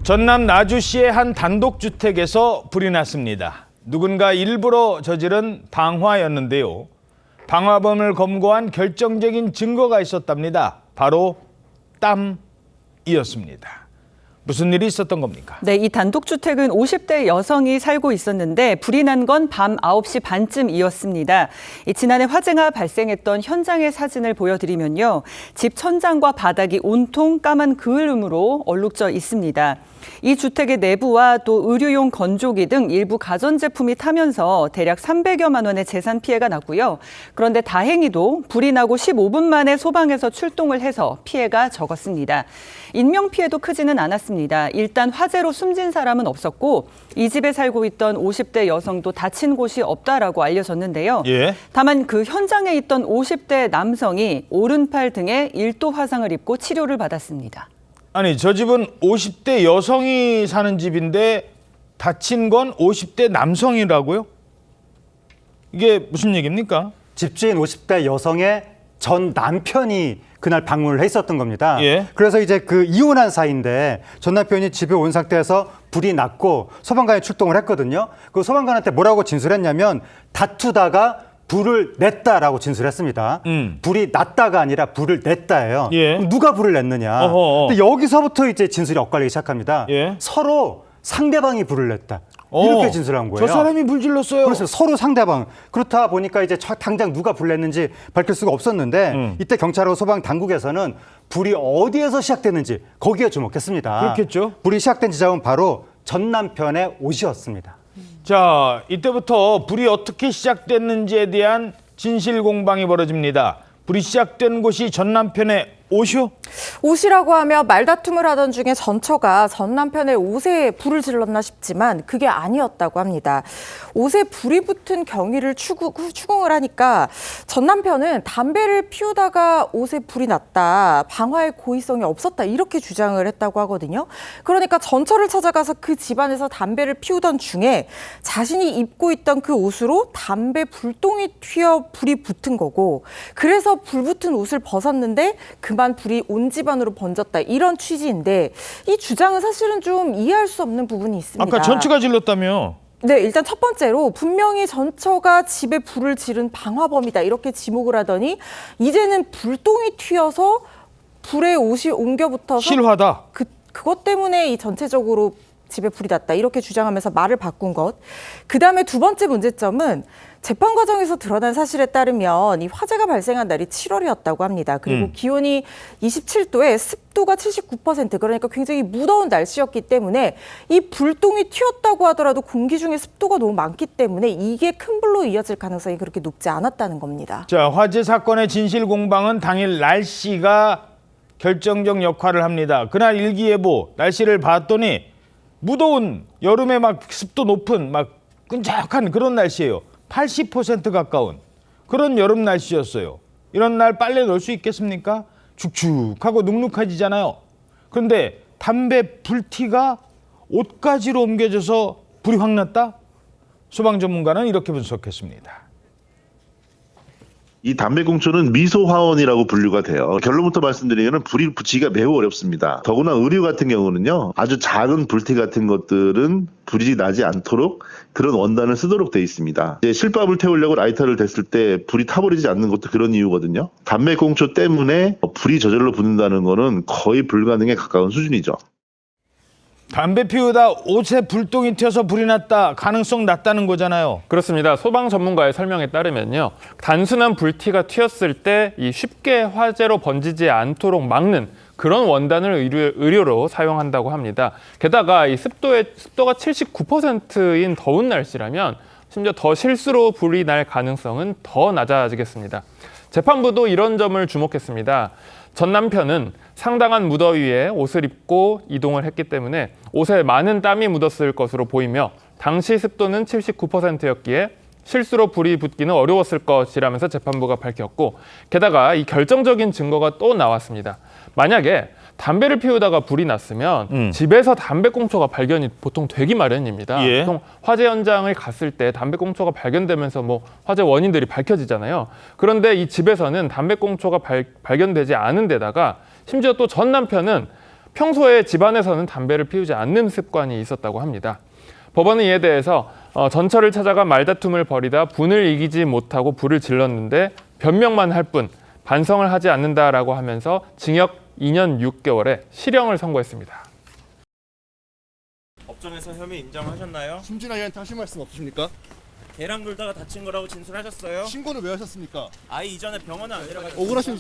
전남 나주시의 한 단독주택에서 불이 났습니다. 누군가 일부러 저지른 방화였는데요. 방화범을 검거한 결정적인 증거가 있었답니다. 바로 땀이었습니다. 무슨 일이 있었던 겁니까? 네, 이 단독주택은 50대 여성이 살고 있었는데 불이 난 건 밤 9시 반쯤이었습니다. 지난해 화재가 발생했던 현장의 사진을 보여드리면요. 집 천장과 바닥이 온통 까만 그을음으로 얼룩져 있습니다. 이 주택의 내부와 또 의류용 건조기 등 일부 가전제품이 타면서 대략 300여만 원의 재산 피해가 났고요. 그런데 다행히도 불이 나고 15분 만에 소방에서 출동을 해서 피해가 적었습니다. 인명피해도 크지는 않았습니다. 일단 화재로 숨진 사람은 없었고 이 집에 살고 있던 50대 여성도 다친 곳이 없다라고 알려졌는데요. 다만 그 현장에 있던 50대 남성이 오른팔 등에 1도 화상을 입고 치료를 받았습니다. 아니, 저 집은 50대 여성이 사는 집인데 다친 건 50대 남성이라고요? 이게 무슨 얘기입니까? 집주인 50대 여성의 전 남편이 그날 방문을 했었던 겁니다. 그래서 이제 그 이혼한 사이인데 전 남편이 집에 온 상태에서 불이 났고 소방관이 출동을 했거든요. 그 소방관한테 뭐라고 진술했냐면 다투다가 불을 냈다라고 진술했습니다. 불이 났다가 아니라 불을 냈다예요. 그럼 누가 불을 냈느냐. 근데 여기서부터 이제 진술이 엇갈리기 시작합니다. 서로 상대방이 불을 냈다. 이렇게 진술한 거예요. 저 사람이 불 질렀어요. 그래서 서로 상대방. 그렇다 보니까 이제 당장 누가 불 냈는지 밝힐 수가 없었는데 이때 경찰하고 소방 당국에서는 불이 어디에서 시작됐는지 거기에 주목했습니다. 그렇겠죠. 불이 시작된 지점은 바로 전 남편의 옷이었습니다. 자, 이때부터 불이 어떻게 시작됐는지에 대한 진실 공방이 벌어집니다. 불이 시작된 곳이 전 남편의 옷이요? 옷이라고 하며 말다툼을 하던 중에 전처가 전 남편의 옷에 불을 질렀나 싶지만 그게 아니었다고 합니다. 옷에 불이 붙은 경위를 추궁을 하니까 전 남편은 담배를 피우다가 옷에 불이 났다, 방화의 고의성이 없었다 이렇게 주장을 했다고 하거든요. 그러니까 전처를 찾아가서 그 집안에서 담배를 피우던 중에 자신이 입고 있던 그 옷으로 담배 불똥이 튀어 불이 붙은 거고 그래서 불 붙은 옷을 벗었는데 그만 불이 온 집안으로 번졌다 이런 취지인데 이 주장은 사실은 좀 이해할 수 없는 부분이 있습니다. 아까 전처가 질렀다며? 네, 일단 첫 번째로 분명히 전처가 집에 불을 지른 방화범이다 이렇게 지목을 하더니 이제는 불똥이 튀어서 불에 옷이 옮겨 붙어서 실화다. 그것 때문에 이 전체적으로 집에 불이 났다 이렇게 주장하면서 말을 바꾼 것. 그다음에 두 번째 문제점은 재판 과정에서 드러난 사실에 따르면 이 화재가 발생한 날이 7월이었다고 합니다. 그리고 기온이 27도에 습도가 79% 그러니까 굉장히 무더운 날씨였기 때문에 이 불똥이 튀었다고 하더라도 공기 중에 습도가 너무 많기 때문에 이게 큰 불로 이어질 가능성이 그렇게 높지 않았다는 겁니다. 자, 화재 사건의 진실 공방은 당일 날씨가 결정적 역할을 합니다. 그날 일기예보 날씨를 봤더니 무더운 여름에 막 습도 높은 막 끈적한 그런 날씨예요. 80% 가까운 그런 여름 날씨였어요. 이런 날 빨래 넣을 수 있겠습니까? 축축하고 눅눅해지잖아요. 그런데 담배 불티가 옷가지로 옮겨져서 불이 확 났다? 소방 전문가는 이렇게 분석했습니다. 이 담배꽁초는 미소화원이라고 분류가 돼요. 결론부터 말씀드리면 불이 붙이기가 매우 어렵습니다. 더구나 의류 같은 경우는요. 아주 작은 불티 같은 것들은 불이 나지 않도록 그런 원단을 쓰도록 돼 있습니다. 이제 실밥을 태우려고 라이터를 댔을 때 불이 타버리지 않는 것도 그런 이유거든요. 담배꽁초 때문에 불이 저절로 붙는다는 거는 거의 불가능에 가까운 수준이죠. 담배 피우다 옷에 불똥이 튀어서 불이 났다. 가능성 낮다는 거잖아요. 그렇습니다. 소방 전문가의 설명에 따르면요. 단순한 불티가 튀었을 때 이 쉽게 화재로 번지지 않도록 막는 그런 원단을 의료로 사용한다고 합니다. 게다가 이 습도가 79%인 더운 날씨라면 심지어 더 실수로 불이 날 가능성은 더 낮아지겠습니다. 재판부도 이런 점을 주목했습니다. 전 남편은 상당한 무더위에 옷을 입고 이동을 했기 때문에 옷에 많은 땀이 묻었을 것으로 보이며 당시 습도는 79%였기에 실수로 불이 붙기는 어려웠을 것이라면서 재판부가 밝혔고 게다가 이 결정적인 증거가 또 나왔습니다. 만약에 담배를 피우다가 불이 났으면 집에서 담배꽁초가 발견이 보통 되기 마련입니다. 보통 화재 현장을 갔을 때 담배꽁초가 발견되면서 뭐 화재 원인들이 밝혀지잖아요. 그런데 이 집에서는 담배꽁초가 발견되지 않은 데다가 심지어 또 전 남편은 평소에 집안에서는 담배를 피우지 않는 습관이 있었다고 합니다. 법원은 이에 대해서 전처를 찾아가 말다툼을 벌이다 분을 이기지 못하고 불을 질렀는데 변명만 할 뿐 반성을 하지 않는다라고 하면서 징역 2년 6개월에 실형을 선고했습니다. 법정에서 혐의 인정하셨나요? 심진아 의원한테 하실 말씀 없으십니까? 개랑 돌다가 다친 거라고 진술하셨어요? 신고는 왜 하셨습니까? 아이 이전에 병원에 안 데려가셨어요? 억울하신